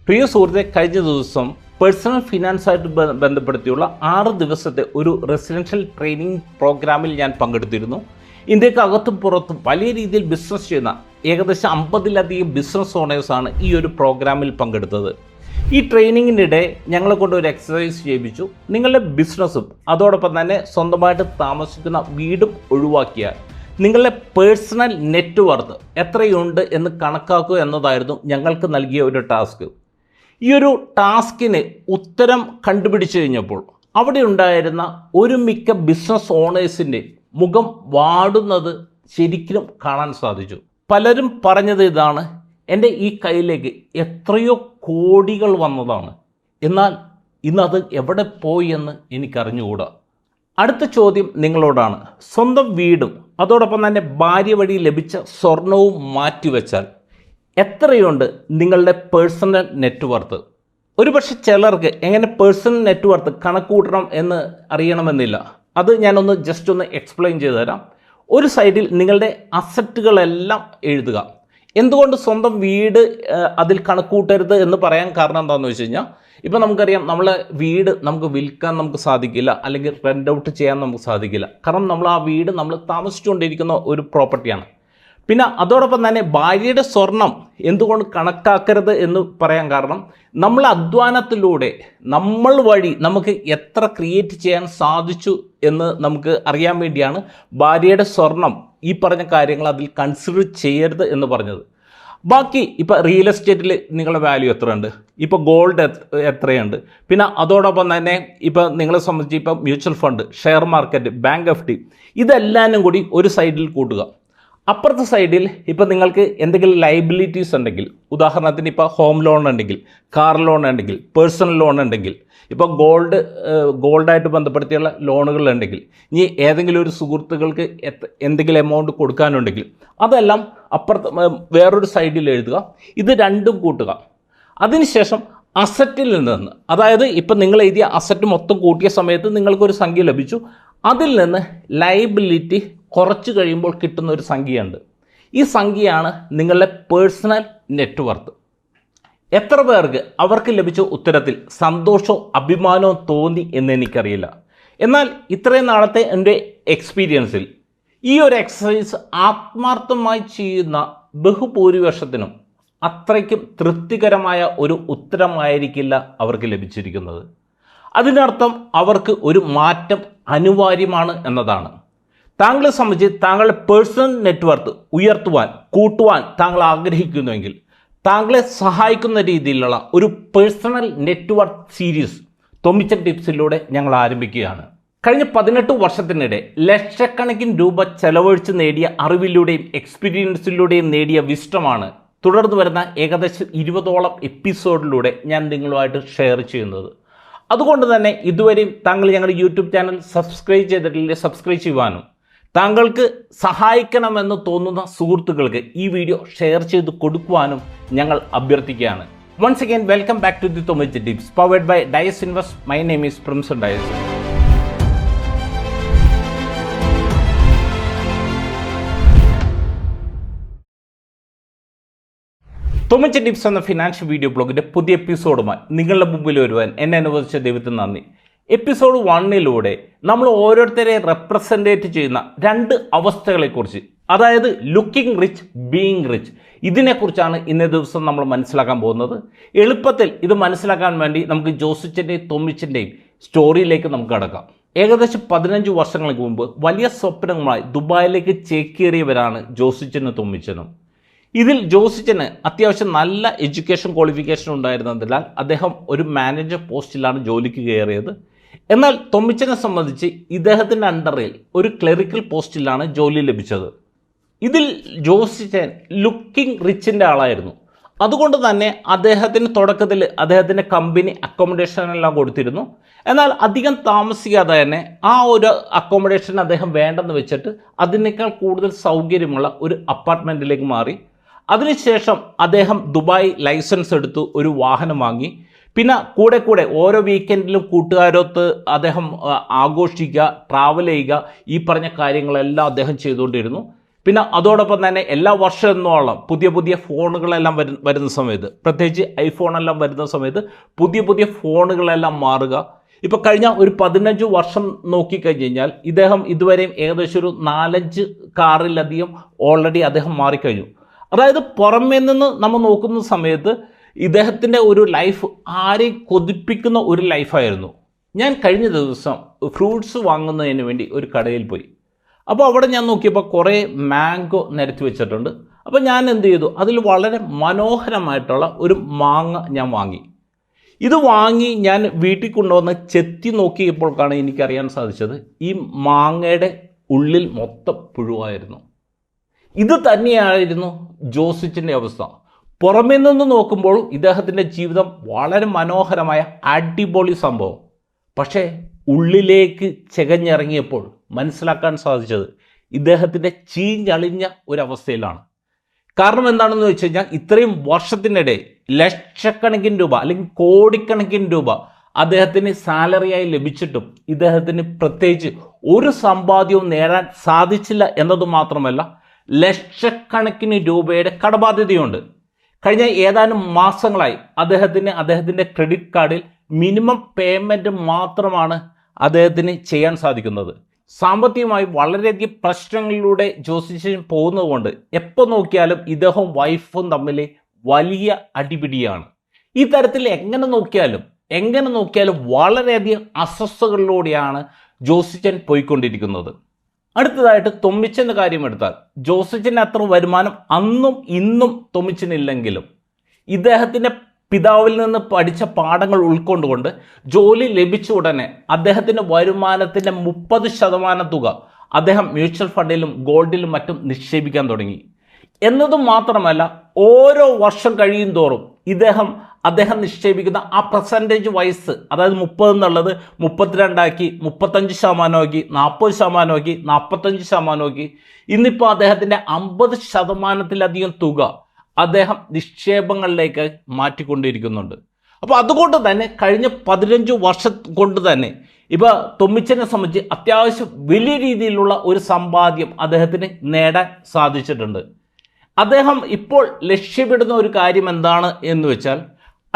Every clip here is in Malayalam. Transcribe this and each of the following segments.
പ്രിയ സുഹൃത്തെ, കഴിഞ്ഞ ദിവസം പേഴ്സണൽ ഫിനാൻസായിട്ട് ബന്ധപ്പെടുത്തിയുള്ള 6 ദിവസത്തെ ഒരു റെസിഡൻഷ്യൽ ട്രെയിനിങ് പ്രോഗ്രാമിൽ ഞാൻ പങ്കെടുത്തിരുന്നു. ഇന്ത്യക്കകത്തും പുറത്തും വലിയ രീതിയിൽ ബിസിനസ് ചെയ്യുന്ന ഏകദേശം 50-ലധികം ബിസിനസ് ഓണേഴ്സാണ് ഈ ഒരു പ്രോഗ്രാമിൽ പങ്കെടുത്തത്. ഈ ട്രെയിനിങ്ങിനിടെ ഞങ്ങളെ കൊണ്ട് ഒരു എക്സസൈസ് ചെയ്യിപ്പിച്ചു. നിങ്ങളുടെ ബിസിനസ്സും അതോടൊപ്പം തന്നെ സ്വന്തമായിട്ട് താമസിക്കുന്ന വീടും ഒഴിവാക്കിയാൽ നിങ്ങളുടെ പേഴ്സണൽ നെറ്റ്വർത്ത് എത്രയുണ്ട് എന്ന് കണക്കാക്കുക എന്നതായിരുന്നു ഞങ്ങൾക്ക് നൽകിയ ഒരു ടാസ്ക്. ഈ ഒരു ടാസ്കിന് ഉത്തരം കണ്ടുപിടിച്ചു കഴിഞ്ഞപ്പോൾ അവിടെ ഉണ്ടായിരുന്ന ഒരു മിക്ക ബിസിനസ് ഓണേഴ്സിൻ്റെ മുഖം വാടുന്നത് ശരിക്കും കാണാൻ സാധിച്ചു. പലരും പറഞ്ഞത് ഇതാണ്: എൻ്റെ ഈ കയ്യിലേക്ക് എത്രയോ കോടികൾ വന്നതാണ്, എന്നാൽ ഇന്നത് എവിടെ പോയി എന്ന് എനിക്കറിഞ്ഞുകൂടാ. അടുത്ത ചോദ്യം നിങ്ങളോടാണ്. സ്വന്തം വീടും അതോടൊപ്പം തന്നെ ഭാര്യ വഴി ലഭിച്ച സ്വർണവും മാറ്റിവെച്ചാൽ എത്രയുണ്ട് നിങ്ങളുടെ പേഴ്സണൽ നെറ്റ്വർത്ത്? ഒരുപക്ഷെ ചിലർക്ക് എങ്ങനെ പേഴ്സണൽ നെറ്റ്വർത്ത് കണക്കൂട്ടണം എന്ന് അറിയണമെന്നില്ല. അത് ഞാനൊന്ന് ജസ്റ്റ് ഒന്ന് എക്സ്പ്ലെയിൻ ചെയ്തു തരാം. ഒരു സൈഡിൽ നിങ്ങളുടെ അസറ്റുകളെല്ലാം എഴുതുക. എന്തുകൊണ്ട് സ്വന്തം വീട് അതിൽ കണക്കൂട്ടരുത് എന്ന് പറയാൻ കാരണം എന്താണെന്ന് വെച്ച് കഴിഞ്ഞാൽ, ഇപ്പോൾ നമുക്കറിയാം, നമ്മളെ വീട് നമുക്ക് വിൽക്കാൻ നമുക്ക് സാധിക്കില്ല, അല്ലെങ്കിൽ റെൻ്റ് ഔട്ട് ചെയ്യാൻ നമുക്ക് സാധിക്കില്ല. കാരണം നമ്മൾ ആ വീട് നമ്മൾ താമസിച്ചുകൊണ്ടിരിക്കുന്ന ഒരു പ്രോപ്പർട്ടിയാണ്. പിന്നെ അതോടൊപ്പം തന്നെ ഭാര്യയുടെ സ്വർണം എന്തുകൊണ്ട് കണക്കാക്കരുത് എന്ന് പറയാൻ കാരണം, നമ്മൾ അധ്വാനത്തിലൂടെ നമ്മൾ വഴി നമുക്ക് എത്ര ക്രിയേറ്റ് ചെയ്യാൻ സാധിച്ചു എന്ന് നമുക്ക് അറിയാൻ വേണ്ടിയാണ് ഭാര്യയുടെ സ്വർണം ഈ പറഞ്ഞ കാര്യങ്ങൾ അതിൽ കൺസിഡർ ചെയ്യരുത് എന്ന് പറഞ്ഞത്. ബാക്കി ഇപ്പോൾ റിയൽ എസ്റ്റേറ്റിൽ നിങ്ങളുടെ വാല്യൂ എത്രയുണ്ട്, ഇപ്പോൾ ഗോൾഡ് എത്രയുണ്ട്, പിന്നെ അതോടൊപ്പം തന്നെ ഇപ്പോൾ നിങ്ങളെ സംബന്ധിച്ച് ഇപ്പോൾ mutual fund, share market, bank FD, ഇതെല്ലാനും കൂടി ഒരു സൈഡിൽ കൂട്ടുക. അപ്പുറത്തെ സൈഡിൽ ഇപ്പോൾ നിങ്ങൾക്ക് എന്തെങ്കിലും ലയബിലിറ്റീസ് ഉണ്ടെങ്കിൽ, ഉദാഹരണത്തിന് ഇപ്പോൾ ഹോം ലോൺ ഉണ്ടെങ്കിൽ, കാർ ലോൺ ഉണ്ടെങ്കിൽ, പേഴ്സണൽ ലോൺ ഉണ്ടെങ്കിൽ, ഇപ്പോൾ ഗോൾഡായിട്ട് ബന്ധപ്പെടുത്തിയുള്ള ലോണുകൾ ഉണ്ടെങ്കിൽ, ഇനി ഏതെങ്കിലും ഒരു സുഹൃത്തുക്കൾക്ക് എന്തെങ്കിലും എമൗണ്ട് കൊടുക്കാനുണ്ടെങ്കിൽ അതെല്ലാം അപ്പുറത്ത് വേറൊരു സൈഡിൽ എഴുതുക. ഇത് രണ്ടും കൂട്ടുക. അതിനുശേഷം അസറ്റിൽ നിന്ന്, അതായത് ഇപ്പം നിങ്ങൾ എഴുതിയ അസറ്റ് മൊത്തം കൂട്ടിയ സമയത്ത് നിങ്ങൾക്കൊരു സംഖ്യ ലഭിച്ചു. അതിൽ നിന്ന് ലയബിലിറ്റി കുറച്ച് കഴിയുമ്പോൾ കിട്ടുന്ന ഒരു സംഖ്യയുണ്ട്. ഈ സംഖ്യയാണ് നിങ്ങളുടെ പേഴ്സണൽ നെറ്റ്വർത്ത്. എത്ര പേർക്ക് അവർക്ക് ലഭിച്ച ഉത്തരത്തിൽ സന്തോഷവും അഭിമാനവും തോന്നി എന്ന് എനിക്കറിയില്ല. എന്നാൽ ഇത്രയും നാളത്തെ എൻ്റെ എക്സ്പീരിയൻസിൽ ഈ ഒരു എക്സസൈസ് ആത്മാർത്ഥമായി ചെയ്യുന്ന ബഹുഭൂരിപക്ഷത്തിനും അത്രയ്ക്കും തൃപ്തികരമായ ഒരു ഉത്തരമായിരിക്കില്ല അവർക്ക് ലഭിച്ചിരിക്കുന്നത്. അതിനർത്ഥം അവർക്ക് ഒരു മാറ്റം അനിവാര്യമാണ് എന്നതാണ്. താങ്കളെ സംബന്ധിച്ച് താങ്കളുടെ പേഴ്സണൽ നെറ്റ്വർത്ത് ഉയർത്തുവാൻ, കൂട്ടുവാൻ താങ്കൾ ആഗ്രഹിക്കുന്നുവെങ്കിൽ താങ്കളെ സഹായിക്കുന്ന രീതിയിലുള്ള ഒരു പേഴ്സണൽ നെറ്റ്വർക്ക് സീരീസ് തൊമ്മിച്ചൻ ടിപ്സിലൂടെ ഞങ്ങൾ ആരംഭിക്കുകയാണ്. കഴിഞ്ഞ 18 വർഷത്തിനിടെ ലക്ഷക്കണക്കിന് രൂപ ചെലവഴിച്ച് നേടിയ അറിവിലൂടെയും എക്സ്പീരിയൻസിലൂടെയും നേടിയ വിസ്റ്റമാണ് തുടർന്ന് വരുന്ന ഏകദേശം 20ഓളം എപ്പിസോഡിലൂടെ ഞാൻ നിങ്ങളുമായിട്ട് ഷെയർ ചെയ്യുന്നത്. അതുകൊണ്ട് തന്നെ ഇതുവരെയും താങ്കൾ ഞങ്ങളുടെ യൂട്യൂബ് ചാനൽ സബ്സ്ക്രൈബ് ചെയ്തിട്ടില്ലെങ്കിൽ സബ്സ്ക്രൈബ് ചെയ്യുവാനും, താങ്കൾക്ക് സഹായിക്കണമെന്ന് തോന്നുന്ന സുഹൃത്തുക്കൾക്ക് ഈ വീഡിയോ ഷെയർ ചെയ്ത് കൊടുക്കുവാനും ഞങ്ങൾ അഭ്യർത്ഥിക്കുകയാണ്. Once again welcome back to the Thommichan tips powered by Dias invest. My name is Prinson Dias. Thommichan tips എന്ന ഫിനാൻഷ്യൽ വീഡിയോ ബ്ലോഗിൻ്റെ പുതിയ എപ്പിസോഡുമായി നിങ്ങളുടെ മുമ്പിൽ വരുവാൻ എന്നെ അനുവദിച്ച ദൈവത്തിന് നന്ദി. എപ്പിസോഡ് 1 നമ്മൾ ഓരോരുത്തരെ റെപ്രസെൻറ്റേറ്റ് ചെയ്യുന്ന 2 അവസ്ഥകളെക്കുറിച്ച്, അതായത് ലുക്കിംഗ് റിച്ച്, ബീയിങ് റിച്ച്, ഇതിനെക്കുറിച്ചാണ് ഇന്നേ ദിവസം നമ്മൾ മനസ്സിലാക്കാൻ പോകുന്നത്. എളുപ്പത്തിൽ ഇത് മനസ്സിലാക്കാൻ വേണ്ടി നമുക്ക് ജോസിച്ചൻ്റെയും തൊമ്മിച്ചൻ്റെയും സ്റ്റോറിയിലേക്ക് നമുക്ക് കടക്കാം. ഏകദേശം 15 വർഷങ്ങൾക്ക് മുമ്പ് വലിയ സ്വപ്നങ്ങളുമായി ദുബായിലേക്ക് ചേക്കേറിയവരാണ് ജോസിച്ചനും തൊമ്മിച്ചനും. ഇതിൽ ജോസിച്ചന് അത്യാവശ്യം നല്ല എഡ്യൂക്കേഷൻ ക്വാളിഫിക്കേഷൻ ഉണ്ടായിരുന്നതിനാൽ അദ്ദേഹം ഒരു മാനേജർ പോസ്റ്റിലാണ് ജോലിക്ക് കയറിയത്. എന്നാൽ തൊമ്മിച്ചനെ സംബന്ധിച്ച് ഇദ്ദേഹത്തിൻ്റെ അണ്ടറിൽ ഒരു ക്ലറിക്കൽ പോസ്റ്റിലാണ് ജോലി ലഭിച്ചത്. ഇതിൽ ജോസിച്ചൻ ലുക്കിംഗ് റിച്ചിൻ്റെ ആളായിരുന്നു. അതുകൊണ്ട് തന്നെ അദ്ദേഹത്തിന് തുടക്കത്തിൽ അദ്ദേഹത്തിൻ്റെ കമ്പനി അക്കോമഡേഷനെല്ലാം കൊടുത്തിരുന്നു. എന്നാൽ അധികം താമസിക്കാതെ തന്നെ ആ ഒരു അക്കോമഡേഷൻ അദ്ദേഹം വേണ്ടെന്ന് വെച്ചിട്ട് അതിനേക്കാൾ കൂടുതൽ സൗകര്യമുള്ള ഒരു അപ്പാർട്ട്മെൻറ്റിലേക്ക് മാറി. അതിനുശേഷം അദ്ദേഹം ദുബായ് ലൈസൻസ് എടുത്തു, ഒരു വാഹനം വാങ്ങി. പിന്നെ കൂടെ ഓരോ വീക്കെൻഡിലും കൂട്ടുകാരൊത്ത് അദ്ദേഹം ആഘോഷിക്കുക, ട്രാവൽ ചെയ്യുക, ഈ പറഞ്ഞ കാര്യങ്ങളെല്ലാം അദ്ദേഹം ചെയ്തുകൊണ്ടിരുന്നു. പിന്നെ അതോടൊപ്പം തന്നെ എല്ലാ വർഷം എന്നോളം പുതിയ പുതിയ ഫോണുകളെല്ലാം വരുന്ന സമയത്ത്, പ്രത്യേകിച്ച് ഐഫോണെല്ലാം വരുന്ന സമയത്ത് പുതിയ പുതിയ ഫോണുകളെല്ലാം മാറുക. ഇപ്പോൾ കഴിഞ്ഞ ഒരു 15 വർഷം നോക്കിക്കഴിഞ്ഞ് കഴിഞ്ഞാൽ ഇദ്ദേഹം ഇതുവരെയും ഏകദേശം ഒരു 4-5 കാറിലധികം ഓൾറെഡി അദ്ദേഹം മാറിക്കഴിഞ്ഞു. അതായത് പുറമേ നിന്ന് നമ്മൾ നോക്കുന്ന സമയത്ത് ഇദ്ദേഹത്തിൻ്റെ ഒരു ലൈഫ് ആരെയും കൊതിപ്പിക്കുന്ന ഒരു ലൈഫായിരുന്നു. ഞാൻ കഴിഞ്ഞ ദിവസം ഫ്രൂട്ട്സ് വാങ്ങുന്നതിന് വേണ്ടി ഒരു കടയിൽ പോയി. അപ്പോൾ അവിടെ ഞാൻ നോക്കിയപ്പോൾ കുറേ മാംഗോ നിരത്തി വെച്ചിട്ടുണ്ട്. അപ്പോൾ ഞാൻ എന്ത് ചെയ്തു, അതിൽ വളരെ മനോഹരമായിട്ടുള്ള ഒരു മാങ്ങ ഞാൻ വാങ്ങി. ഇത് വാങ്ങി ഞാൻ വീട്ടിൽ കൊണ്ടുവന്ന് ചെത്തി നോക്കിയപ്പോഴാണ് എനിക്കറിയാൻ സാധിച്ചത് ഈ മാങ്ങയുടെ ഉള്ളിൽ മൊത്തം പുഴുവായിരുന്നു. ഇത് തന്നെയായിരുന്നു ജോസിച്ചിൻ്റെ അവസ്ഥ. പുറമേ നിന്ന് നോക്കുമ്പോൾ ഇദ്ദേഹത്തിൻ്റെ ജീവിതം വളരെ മനോഹരമായ അടിപൊളി സംഭവം. പക്ഷേ ഉള്ളിലേക്ക് ചെകഞ്ഞിറങ്ങിയപ്പോൾ മനസ്സിലാക്കാൻ സാധിച്ചത് ഇദ്ദേഹത്തിൻ്റെ ചീഞ്ഞളിഞ്ഞ ഒരവസ്ഥയിലാണ്. കാരണം എന്താണെന്ന് വെച്ച് കഴിഞ്ഞാൽ ഇത്രയും വർഷത്തിനിടെ ലക്ഷക്കണക്കിന് രൂപ അല്ലെങ്കിൽ കോടിക്കണക്കിന് രൂപ അദ്ദേഹത്തിന് സാലറിയായി ലഭിച്ചിട്ടും ഇദ്ദേഹത്തിന് പ്രത്യേകിച്ച് ഒരു സമ്പാദ്യവും നേടാൻ സാധിച്ചില്ല എന്നത് മാത്രമല്ല, ലക്ഷക്കണക്കിന് രൂപയുടെ കടബാധ്യതയുണ്ട്. കഴിഞ്ഞ ഏതാനും മാസങ്ങളായി അദ്ദേഹത്തിൻ്റെ ക്രെഡിറ്റ് കാർഡിൽ മിനിമം പേയ്മെൻറ്റ് മാത്രമാണ് അദ്ദേഹത്തിന് ചെയ്യാൻ സാധിക്കുന്നത്. സാമ്പത്തികമായി വളരെയധികം പ്രശ്നങ്ങളിലൂടെ ജോസിച്ചൻ പോകുന്നതുകൊണ്ട് എപ്പോൾ നോക്കിയാലും ഇദ്ദേഹവും വൈഫും തമ്മിൽ വലിയ അടിപിടിയാണ്. ഈ തരത്തിൽ എങ്ങനെ നോക്കിയാലും വളരെയധികം അസ്വസ്ഥതകളിലൂടെയാണ് ജോസിച്ചൻ പോയിക്കൊണ്ടിരിക്കുന്നത്. അടുത്തതായിട്ട് തൊമ്മിച്ചൻ്റെ കാര്യം എടുത്താൽ ജോസിച്ചൻ്റെ അത്ര വരുമാനം അന്നും ഇന്നും തൊമ്മിച്ചനില്ലെങ്കിലും ഇദ്ദേഹത്തിൻ്റെ പിതാവിൽ നിന്ന് പഠിച്ച പാഠങ്ങൾ ഉൾക്കൊണ്ടുകൊണ്ട് ജോലി ലഭിച്ച ഉടനെ അദ്ദേഹത്തിൻ്റെ വരുമാനത്തിൻ്റെ 30% തുക അദ്ദേഹം മ്യൂച്വൽ ഫണ്ടിലും ഗോൾഡിലും മറ്റും നിക്ഷേപിക്കാൻ തുടങ്ങി. എന്നതും മാത്രമല്ല, ഓരോ വർഷം കഴിയും തോറും അദ്ദേഹം നിക്ഷേപിക്കുന്ന ആ പെർസെൻറ്റേജ് വൈസ്, അതായത് 30 എന്നുള്ളത് 32 ആക്കി, 35% ആക്കി, 40% ആക്കി, 45% ആക്കി, ഇന്നിപ്പോൾ അദ്ദേഹത്തിൻ്റെ 50%-ലധികം തുക അദ്ദേഹം നിക്ഷേപങ്ങളിലേക്ക് മാറ്റിക്കൊണ്ടിരിക്കുന്നുണ്ട്. അപ്പോൾ അതുകൊണ്ട് തന്നെ കഴിഞ്ഞ 15 വർഷം കൊണ്ട് തന്നെ ഇപ്പോൾ തൊമ്മിച്ചനെ സംബന്ധിച്ച് അത്യാവശ്യം വലിയ രീതിയിലുള്ള ഒരു സമ്പാദ്യം അദ്ദേഹത്തിന് നേടാൻ സാധിച്ചിട്ടുണ്ട്. അദ്ദേഹം ഇപ്പോൾ ലക്ഷ്യമിടുന്ന ഒരു കാര്യം എന്താണ് എന്ന് വെച്ചാൽ,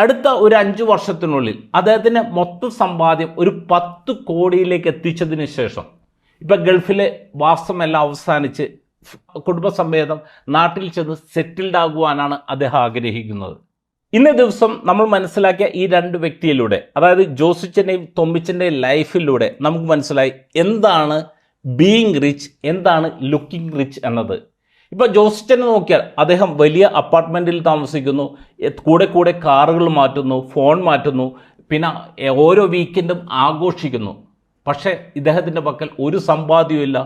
അടുത്ത ഒരു 5 വർഷത്തിനുള്ളിൽ അദ്ദേഹത്തിൻ്റെ മൊത്തം സമ്പാദ്യം ഒരു 10 കോടിയിലേക്ക് എത്തിച്ചതിന് ശേഷം ഇപ്പം ഗൾഫിലെ വാസമെല്ലാം അവസാനിച്ച് കുടുംബസമേതം നാട്ടിൽ ചെന്ന് സെറ്റിൽഡ് ആകുവാനാണ് അദ്ദേഹം ആഗ്രഹിക്കുന്നത്. ഇന്നേ ദിവസം നമ്മൾ മനസ്സിലാക്കിയ ഈ 2 വ്യക്തിയിലൂടെ, അതായത് ജോസിച്ചൻ്റെയും തൊമ്മിച്ചൻ്റെയും ലൈഫിലൂടെ നമുക്ക് മനസ്സിലായി എന്താണ് ബീയിങ് റിച്ച്, എന്താണ് ലുക്കിംഗ് റിച്ച് എന്നത്. ഇപ്പോൾ ജോസിച്ചനെ നോക്കിയാൽ അദ്ദേഹം വലിയ അപ്പാർട്ട്മെൻറ്റിൽ താമസിക്കുന്നു, കൂടെ കാറുകൾ മാറ്റുന്നു, ഫോൺ മാറ്റുന്നു, പിന്നെ ഓരോ വീക്കെൻഡും ആഘോഷിക്കുന്നു. പക്ഷേ ഇദ്ദേഹത്തിൻ്റെ പക്കൽ ഒരു സമ്പാദ്യമില്ല,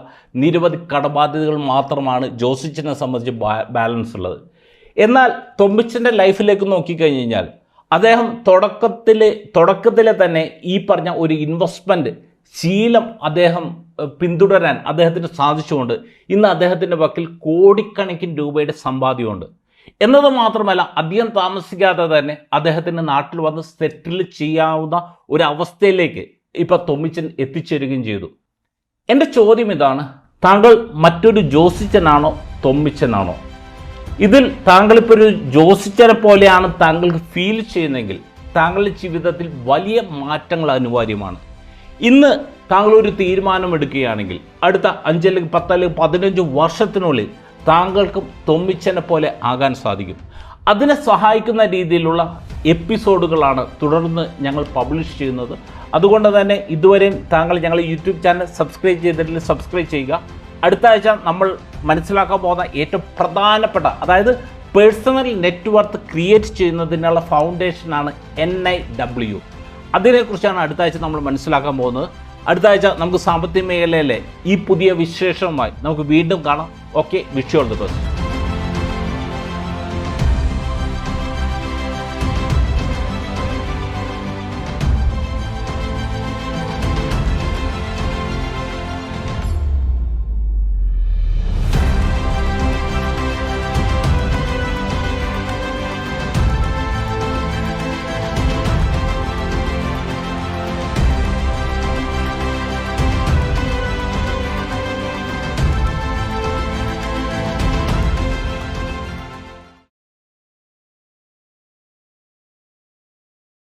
നിരവധി കടബാധ്യതകൾ മാത്രമാണ് ജോസിച്ചനെ സംബന്ധിച്ച് ബാലൻസ് ഉള്ളത്. എന്നാൽ തൊമ്മിച്ചൻ്റെ ലൈഫിലേക്ക് നോക്കിക്കഴിഞ്ഞ് കഴിഞ്ഞാൽ അദ്ദേഹം തുടക്കത്തിലെ തന്നെ ഈ പറഞ്ഞ ഒരു ഇൻവെസ്റ്റ്മെൻറ്റ് ശീലം അദ്ദേഹം പിന്തുടരാൻ അദ്ദേഹത്തിന് സാധിച്ചുകൊണ്ട് ഇന്ന് അദ്ദേഹത്തിൻ്റെ പക്കൽ കോടിക്കണക്കിന് രൂപയുടെ സമ്പാദ്യമുണ്ട്. എന്നത് മാത്രമല്ല, അധികം താമസിക്കാതെ തന്നെ അദ്ദേഹത്തിൻ്റെ നാട്ടിൽ വന്ന് സെറ്റിൽ ചെയ്യാവുന്ന ഒരവസ്ഥയിലേക്ക് ഇപ്പോൾ തൊമ്മിച്ചൻ എത്തിച്ചേരുകയും ചെയ്തു. എൻ്റെ ചോദ്യം ഇതാണ്, താങ്കൾ മറ്റൊരു ജോസിച്ചനാണോ തൊമ്മിച്ചനാണോ? ഇതിൽ താങ്കളിപ്പോൾ ഒരു ജോസിച്ചനെ പോലെയാണ് താങ്കൾക്ക് ഫീൽ ചെയ്യുന്നതെങ്കിൽ താങ്കളുടെ ജീവിതത്തിൽ വലിയ മാറ്റങ്ങൾ അനിവാര്യമാണ്. ഇന്ന് താങ്കൾ ഒരു തീരുമാനമെടുക്കുകയാണെങ്കിൽ അടുത്ത 5 അല്ലെങ്കിൽ 10 അല്ലെങ്കിൽ 15 വർഷത്തിനുള്ളിൽ താങ്കൾക്കും തൊമ്മിച്ചനെ പോലെ ആകാൻ സാധിക്കും. അതിനെ സഹായിക്കുന്ന രീതിയിലുള്ള എപ്പിസോഡുകളാണ് തുടർന്ന് ഞങ്ങൾ പബ്ലിഷ് ചെയ്യുന്നത്. അതുകൊണ്ട് തന്നെ ഇതുവരെയും താങ്കൾ ഞങ്ങളുടെ യൂട്യൂബ് ചാനൽ സബ്സ്ക്രൈബ് ചെയ്തിട്ടില്ലെങ്കിൽ സബ്സ്ക്രൈബ് ചെയ്യുക. അടുത്ത ആഴ്ച നമ്മൾ മനസ്സിലാക്കാൻ പോകുന്ന ഏറ്റവും പ്രധാനപ്പെട്ട, അതായത് പേഴ്സണൽ നെറ്റ്വർത്ത് ക്രിയേറ്റ് ചെയ്യുന്നതിനുള്ള ഫൗണ്ടേഷനാണ് NIW. അതിനെക്കുറിച്ചാണ് അടുത്ത ആഴ്ച നമ്മൾ മനസ്സിലാക്കാൻ പോകുന്നത്. അടുത്ത ആഴ്ച നമുക്ക് സാമ്പത്തിക മേഖലയിലെ ഈ പുതിയ വിശേഷവുമായി നമുക്ക് വീണ്ടും കാണാം. Okay, wish you all the best.